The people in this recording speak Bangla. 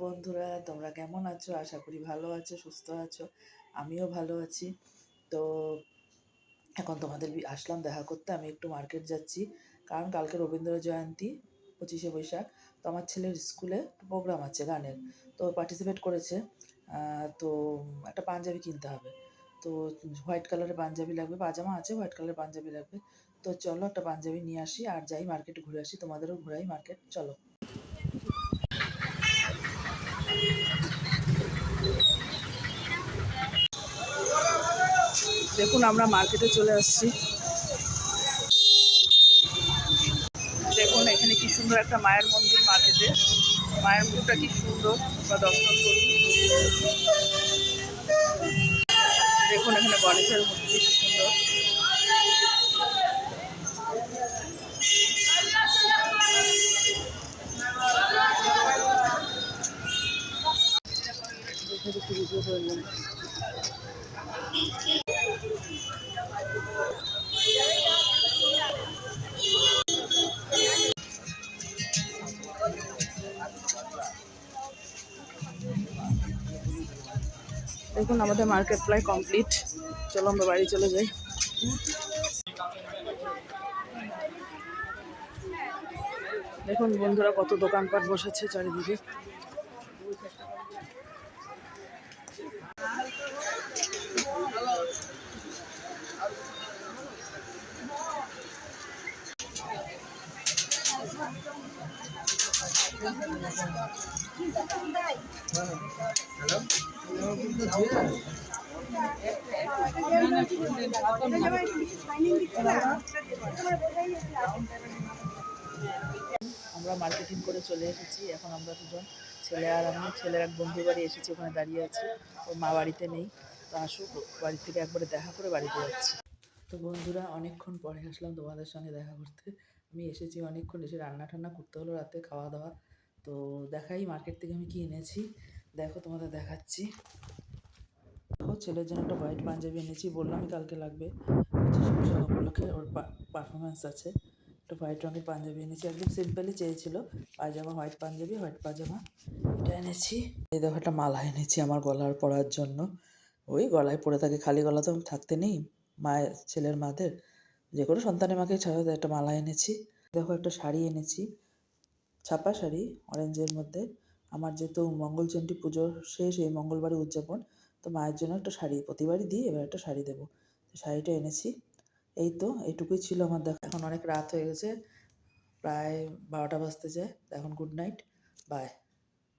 বন্ধুরা, তোমরা কেমন আছো? আশা করি ভালো আছো, সুস্থ আছো। আমিও ভালো আছি। তো এখন তোমাদের আসলাম দেখা করতে। আমি একটু মার্কেট যাচ্ছি, কারণ কালকে রবীন্দ্র জয়ন্তী, 25শে বৈশাখ। তো আমার ছেলের স্কুলে প্রোগ্রাম আছে গানের, তো পার্টিসিপেট করেছে। তো একটা পাঞ্জাবি কিনতে হবে। তো হোয়াইট কালারের পাঞ্জাবি লাগবে, পাজামা আছে, হোয়াইট কালারের পাঞ্জাবি লাগবে। তো চলো একটা পাঞ্জাবি নিয়ে আসি আর যাই মার্কেটে ঘুরে আসি, তোমাদেরও ঘুরাই মার্কেট, চলো। দেখুন, আমরা মার্কেটে চলে আসছি। দেখুন এখানে কি সুন্দর একটা মায়ের মন্দির মার্কেটে। মায়ের মুখটা কি সুন্দর, বা দর্শন করুন। দেখুন এখানে গণেশের মূর্তি কি সুন্দর। দেখুন আমাদের মার্কেট প্রায় কমপ্লিট। চলো আমরা বাড়ি চলে যাই। দেখুন বন্ধুরা, কত দোকানপাট বসেছে চারিদিকে। আমরা মার্কেটিং করে চলে এসেছি। এখন আমরা দুজন, ছেলে আর আমি, ছেলের এক বন্ধুর বাড়ি এসেছি, ওখানে দাঁড়িয়ে আছি। ওর মা বাড়িতে নেই, তো আসুক, বাড়ি থেকে একবারে দেখা করে বাড়িতে যাচ্ছি। তো বন্ধুরা, অনেকক্ষণ পরে আসলাম তোমাদের সঙ্গে দেখা করতে। আমি এসেছি অনেকক্ষণ, এসে রান্না টান্না করতে হলো, রাতে খাওয়া দাওয়া। তো দেখাই মার্কেট থেকে আমি কি এনেছি, দেখো তোমাদের দেখাচ্ছি। দেখো, ছেলের জন্য একটা হোয়াইট পাঞ্জাবি এনেছি, বললামই কালকে লাগবে, 25শে বৈশাখ উপলক্ষে ওর পারফরমেন্স আছে। একটা হোয়াইট রঙের পাঞ্জাবি এনেছি, একদম সিম্পলই চেয়েছিল, পায়জামা, হোয়াইট পাঞ্জাবি, হোয়াইট পাজামা, এটা এনেছি। এই দেখো একটা মালা এনেছি আমার গলার পরার জন্য। ওই গলায় পরে থাকে, খালি গলা তো থাকতে নেই মায়ের, ছেলের মাদের, যে কোনো সন্তানের মাকে ছাড়া একটা মালা এনেছি। দেখো একটা শাড়ি এনেছি, ছাপা শাড়ি, অরেঞ্জের মধ্যে। আমার যেহেতু মঙ্গলচণ্ডী পুজো শেষ, এই মঙ্গলবারে উদযাপন, তো মায়ের জন্য একটা শাড়ি প্রতিবারই দিই, এবার একটা শাড়ি দেবো, শাড়িটা এনেছি। এই তো এইটুকুই ছিল আমার দেখা। এখন অনেক রাত হয়ে গেছে, প্রায় 12টা বাজতে যায়। এখন গুড নাইট, বাই।